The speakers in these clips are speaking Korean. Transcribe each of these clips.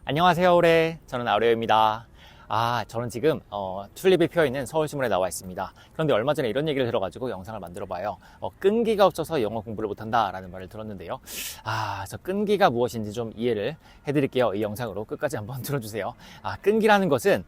안녕하세요, 올해. 저는 아우레오입니다. 저는 지금 튤립이 피어있는 서울시문에 나와 있습니다. 그런데 얼마 전에 이런 얘기를 들어가지고 영상을 만들어봐요. 끈기가 없어서 영어 공부를 못한다 라는 말을 들었는데요. 저 끈기가 무엇인지 좀 이해를 해드릴게요. 이 영상으로 끝까지 한번 들어주세요. 끈기라는 것은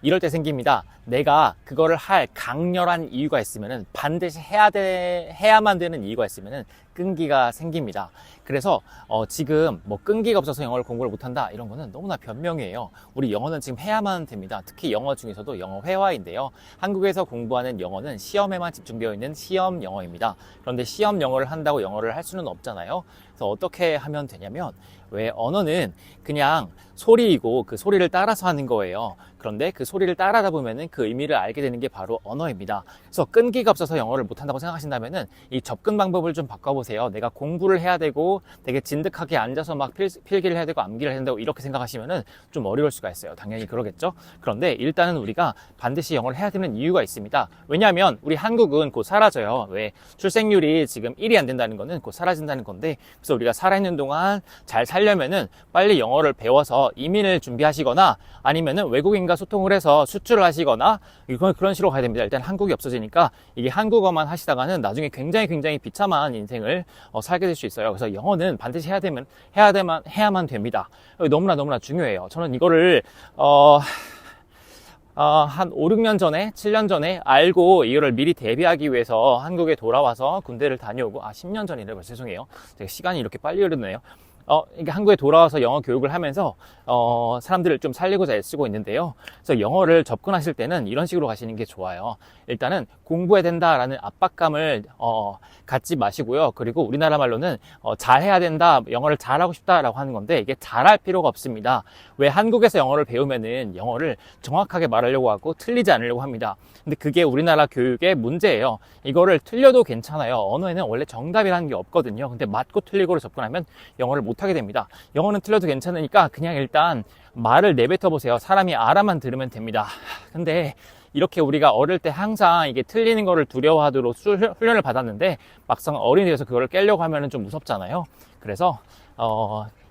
이럴 때 생깁니다. 내가 그거를 할 강렬한 이유가 있으면은 반드시 해야만 되는 이유가 있으면은 끈기가 생깁니다. 그래서 지금 뭐 끈기가 없어서 영어를 공부를 못한다 이런 거는 너무나 변명이에요. 우리 영어는 지금 해야만 됩니다. 특히 영어 중에서도 영어 회화인데요. 한국에서 공부하는 영어는 시험에만 집중되어 있는 시험 영어입니다. 그런데 시험 영어를 한다고 영어를 할 수는 없잖아요. 그래서 어떻게 하면 되냐면, 왜 언어는 그냥 소리이고 그 소리를 따라서 하는 거예요. 그런데 그 소리를 따라하다 보면은 그 의미를 알게 되는 게 바로 언어입니다. 그래서 끈기가 없어서 영어를 못한다고 생각하신다면은 이 접근 방법을 좀 바꿔보세요. 내가 공부를 해야 되고 되게 진득하게 앉아서 막 필기를 해야 되고 암기를 해야 된다고 이렇게 생각하시면은 좀 어려울 수가 있어요. 당연히 그러겠죠. 그런데 일단은 우리가 반드시 영어를 해야 되는 이유가 있습니다. 왜냐하면 우리 한국은 곧 사라져요. 왜? 출생률이 지금 1이 안 된다는 거는 곧 사라진다는 건데, 그래서 우리가 살아있는 동안 잘 살려면은 빨리 영어를 배워서 이민을 준비하시거나 아니면은 외국인과 소통을 해서 수출을 하시거나 그런 식으로 가야 됩니다. 일단 한국이 없어지니까 이게 한국어만 하시다가는 나중에 굉장히 비참한 인생을 살게 될 수 있어요. 그래서 영어는 반드시 해야만 됩니다. 너무나 중요해요. 저는 이거를 한 5, 6년 전에, 7년 전에 알고 이거를 미리 대비하기 위해서 한국에 돌아와서 군대를 다녀오고, 10년 전이래요. 죄송해요. 제가 시간이 이렇게 빨리 흐르네요. 이게 한국에 돌아와서 영어 교육을 하면서 사람들을 좀 살리고자 애쓰고 있는데요. 그래서 영어를 접근하실 때는 이런 식으로 가시는 게 좋아요. 일단은 공부해야 된다라는 압박감을 갖지 마시고요. 그리고 우리나라 말로는 잘해야 된다, 영어를 잘하고 싶다라고 하는 건데, 이게 잘할 필요가 없습니다. 왜? 한국에서 영어를 배우면은 영어를 정확하게 말하려고 하고 틀리지 않으려고 합니다. 근데 그게 우리나라 교육의 문제예요. 이거를 틀려도 괜찮아요. 언어에는 원래 정답이라는 게 없거든요. 근데 맞고 틀리고로 접근하면 영어를 못하게 됩니다. 영어는 틀려도 괜찮으니까 그냥 일단 말을 내뱉어 보세요. 사람이 알아만 들으면 됩니다. 근데 이렇게 우리가 어릴 때 항상 이게 틀리는 거를 두려워하도록 훈련을 받았는데, 막상 어른이 돼서 그거를 깨려고 하면은 좀 무섭잖아요. 그래서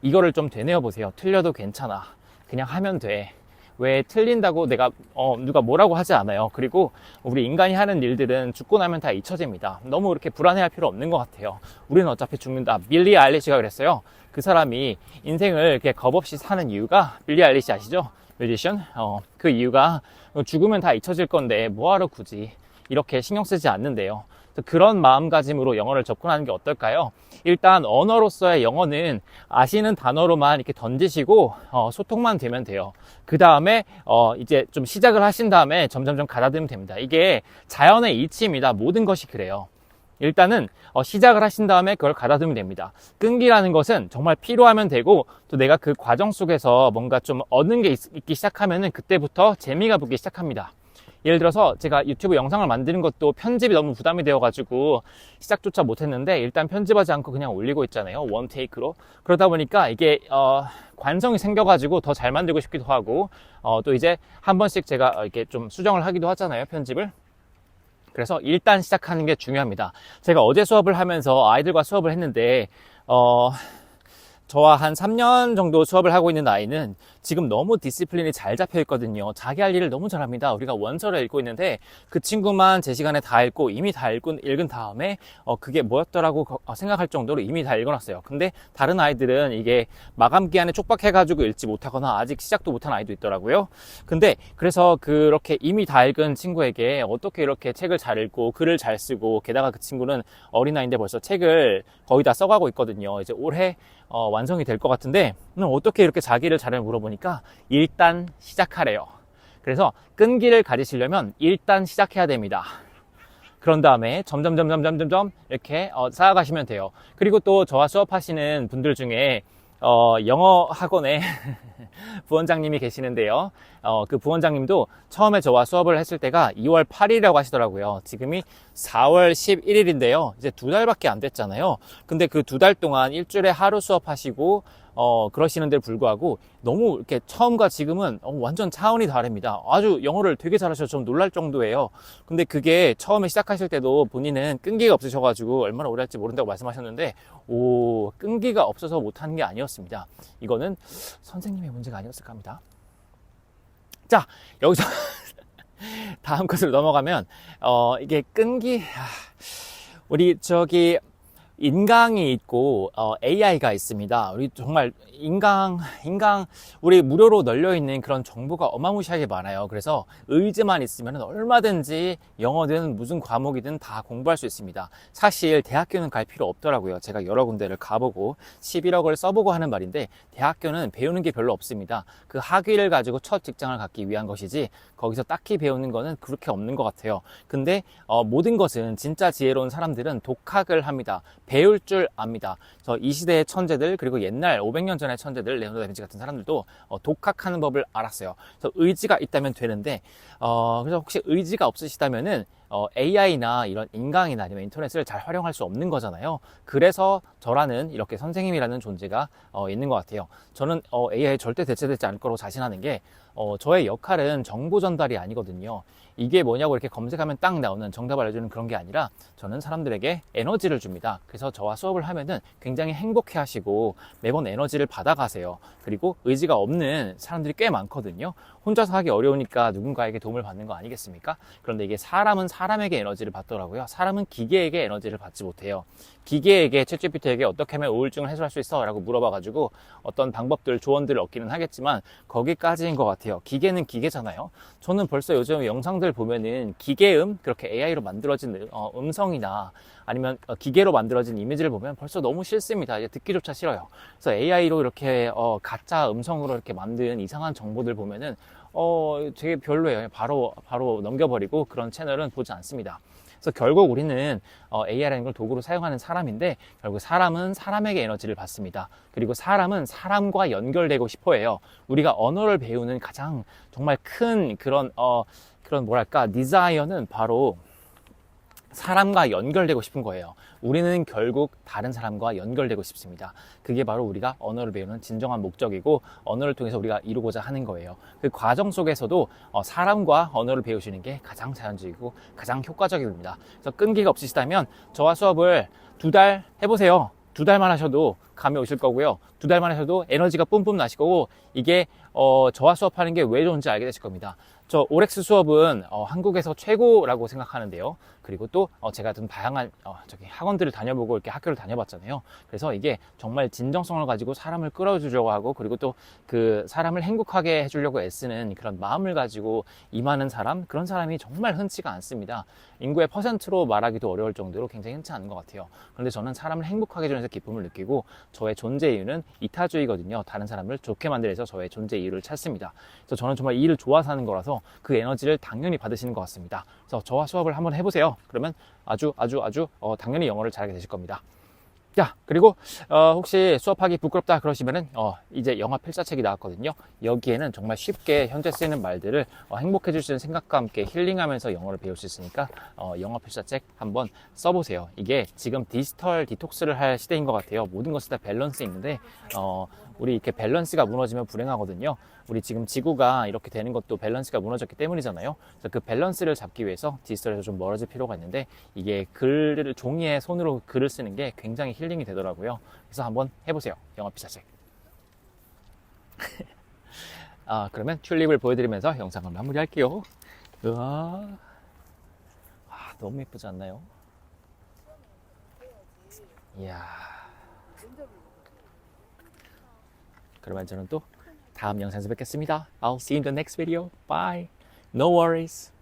이거를 좀 되뇌어 보세요. 틀려도 괜찮아. 그냥 하면 돼. 왜? 틀린다고 내가 누가 뭐라고 하지 않아요. 그리고 우리 인간이 하는 일들은 죽고 나면 다 잊혀집니다. 너무 그렇게 불안해할 필요 없는 것 같아요. 우리는 어차피 죽는다. 빌리 아일리시가 그랬어요. 그 사람이 인생을 이렇게 겁없이 사는 이유가, 빌리 아일리시 아시죠? 뮤지션? 그 이유가 죽으면 다 잊혀질 건데 뭐하러 굳이 이렇게 신경 쓰지 않는데요. 그런 마음가짐으로 영어를 접근하는 게 어떨까요? 일단 언어로서의 영어는 아시는 단어로만 이렇게 던지시고 소통만 되면 돼요. 그 다음에 이제 좀 시작을 하신 다음에 점점점 가다듬으면 됩니다. 이게 자연의 이치입니다. 모든 것이 그래요. 일단은 시작을 하신 다음에 그걸 가다듬으면 됩니다. 끈기라는 것은 정말 필요하면 되고, 또 내가 그 과정 속에서 뭔가 좀 얻는 게 있기 시작하면은 그때부터 재미가 붙기 시작합니다. 예를 들어서 제가 유튜브 영상을 만드는 것도 편집이 너무 부담이 되어가지고 시작조차 못했는데, 일단 편집하지 않고 그냥 올리고 있잖아요. 원 테이크로. 그러다 보니까 이게 관성이 생겨가지고 더 잘 만들고 싶기도 하고, 또 이제 한 번씩 제가 이렇게 좀 수정을 하기도 하잖아요, 편집을. 그래서 일단 시작하는 게 중요합니다. 제가 어제 수업을 하면서 아이들과 수업을 했는데 저와 한 3년 정도 수업을 하고 있는 아이는 지금 너무 디시플린이 잘 잡혀 있거든요. 자기 할 일을 너무 잘합니다. 우리가 원서를 읽고 있는데 그 친구만 제 시간에 다 읽고 이미 다 읽은 다음에 그게 뭐였더라고 생각할 정도로 이미 다 읽어놨어요. 근데 다른 아이들은 이게 마감 기한에 촉박해가지고 읽지 못하거나 아직 시작도 못한 아이도 있더라고요. 근데 그래서 그렇게 이미 다 읽은 친구에게 어떻게 이렇게 책을 잘 읽고 글을 잘 쓰고, 게다가 그 친구는 어린아이인데 벌써 책을 거의 다 써가고 있거든요. 이제 올해 완성이 될 것 같은데, 어떻게 이렇게 자기를 잘해 물어보니까 일단 시작하래요. 그래서 끈기를 가지시려면 일단 시작해야 됩니다. 그런 다음에 점점 이렇게 쌓아가시면 돼요. 그리고 또 저와 수업하시는 분들 중에 영어 학원에 부원장님이 계시는데요. 그 부원장님도 처음에 저와 수업을 했을 때가 2월 8일이라고 하시더라고요. 지금이 4월 11일인데요. 이제 2달밖에 안 됐잖아요. 근데 그 2달 동안 일주일에 하루 수업하시고 그러시는데 불구하고 너무 이렇게 처음과 지금은 완전 차원이 다릅니다. 아주 영어를 되게 잘하셔서 좀 놀랄 정도예요. 근데 그게 처음에 시작하실 때도 본인은 끈기가 없으셔가지고 얼마나 오래 할지 모른다고 말씀하셨는데, 끈기가 없어서 못하는 게 아니었습니다. 이거는 선생님의 문제가 아니었을까 합니다. 자, 여기서 다음 것으로 넘어가면, 이게 우리 인강이 있고 AI가 있습니다. 우리 정말 우리 무료로 널려있는 그런 정보가 어마무시하게 많아요. 그래서 의지만 있으면 얼마든지 영어든 무슨 과목이든 다 공부할 수 있습니다. 사실 대학교는 갈 필요 없더라고요. 제가 여러 군데를 가보고 11억을 써보고 하는 말인데, 대학교는 배우는 게 별로 없습니다. 그 학위를 가지고 첫 직장을 갖기 위한 것이지 거기서 딱히 배우는 거는 그렇게 없는 것 같아요. 근데 모든 것은 진짜 지혜로운 사람들은 독학을 합니다. 배울 줄 압니다. 이 시대의 천재들, 그리고 옛날 500년 전의 천재들, 레오나르도 다빈치 같은 사람들도 독학하는 법을 알았어요. 그래서 의지가 있다면 되는데, 그래서 혹시 의지가 없으시다면은 AI나 이런 인강이나 아니면 인터넷을 잘 활용할 수 없는 거잖아요. 그래서 저라는 이렇게 선생님이라는 존재가 있는 것 같아요. 저는 AI에 절대 대체되지 않을 거라고 자신하는 게, 저의 역할은 정보 전달이 아니거든요. 이게 뭐냐고 이렇게 검색하면 딱 나오는 정답을 알려주는 그런 게 아니라, 저는 사람들에게 에너지를 줍니다. 그래서 저와 수업을 하면은 굉장히 행복해 하시고 매번 에너지를 받아가세요. 그리고 의지가 없는 사람들이 꽤 많거든요. 혼자서 하기 어려우니까 누군가에게 도움을 받는 거 아니겠습니까? 그런데 이게 사람은 사람에게 에너지를 받더라고요. 사람은 기계에게 에너지를 받지 못해요. 기계에게, 챗GPT에게 어떻게 하면 우울증을 해소할 수 있어? 라고 물어봐가지고 어떤 방법들, 조언들을 얻기는 하겠지만 거기까지인 것 같아요. 기계는 기계잖아요. 저는 벌써 요즘 영상들 보면은 기계음, 그렇게 AI로 만들어진 음성이나 아니면 기계로 만들어진 이미지를 보면 벌써 너무 싫습니다. 이제 듣기조차 싫어요. 그래서 AI로 이렇게 가짜 음성으로 이렇게 만든 이상한 정보들 보면은 되게 별로예요. 바로 넘겨버리고 그런 채널은 보지 않습니다. 그래서 결국 우리는 AI라는 걸 도구로 사용하는 사람인데, 결국 사람은 사람에게 에너지를 받습니다. 그리고 사람은 사람과 연결되고 싶어 해요. 우리가 언어를 배우는 가장 정말 큰 그런 뭐랄까, 디자이어는 바로 사람과 연결되고 싶은 거예요. 우리는 결국 다른 사람과 연결되고 싶습니다. 그게 바로 우리가 언어를 배우는 진정한 목적이고, 언어를 통해서 우리가 이루고자 하는 거예요. 그 과정 속에서도 사람과 언어를 배우시는 게 가장 자연적이고 가장 효과적입니다. 그래서 끈기가 없으시다면 저와 수업을 2달 해보세요. 2달만 하셔도 감이 오실 거고요. 2달만 하셔도 에너지가 뿜뿜 나실 거고, 이게 저와 수업하는 게 왜 좋은지 알게 되실 겁니다. 저 오렉스 수업은 한국에서 최고라고 생각하는데요. 그리고 또 제가 좀 다양한 학원들을 다녀보고 이렇게 학교를 다녀봤잖아요. 그래서 이게 정말 진정성을 가지고 사람을 끌어주려고 하고, 그리고 또 그 사람을 행복하게 해주려고 애쓰는 그런 마음을 가지고 임하는 사람, 그런 사람이 정말 흔치가 않습니다. 인구의 퍼센트로 말하기도 어려울 정도로 굉장히 흔치 않은 것 같아요. 그런데 저는 사람을 행복하게 해주면서 기쁨을 느끼고, 저의 존재 이유는 이타주의거든요. 다른 사람을 좋게 만들어서 저의 존재 이유를 찾습니다. 그래서 저는 정말 이 일을 좋아서 하는 거라서 그 에너지를 당연히 받으시는 것 같습니다. 그래서 저와 수업을 한번 해보세요. 그러면 아주 당연히 영어를 잘하게 되실 겁니다. 자, 그리고 혹시 수업하기 부끄럽다 그러시면은 이제 영어 필사책이 나왔거든요. 여기에는 정말 쉽게 현재 쓰이는 말들을 행복해 주시는 생각과 함께 힐링하면서 영어를 배울 수 있으니까 영어 필사책 한번 써보세요. 이게 지금 디지털 디톡스를 할 시대인 것 같아요. 모든 것이 다 밸런스 있는데 우리 이렇게 밸런스가 무너지면 불행하거든요. 우리 지금 지구가 이렇게 되는 것도 밸런스가 무너졌기 때문이잖아요. 그래서 그 밸런스를 잡기 위해서 디지털에서 좀 멀어질 필요가 있는데, 이게 종이에 손으로 글을 쓰는 게 굉장히 힐링이 되더라고요. 그래서 한번 해보세요. 영어 필사책. 그러면 튤립을 보여드리면서 영상을 마무리할게요. 우와. 너무 예쁘지 않나요? 이야. 그러면 저는 또 다음 영상에서 뵙겠습니다. I'll see you in the next video. Bye. No worries.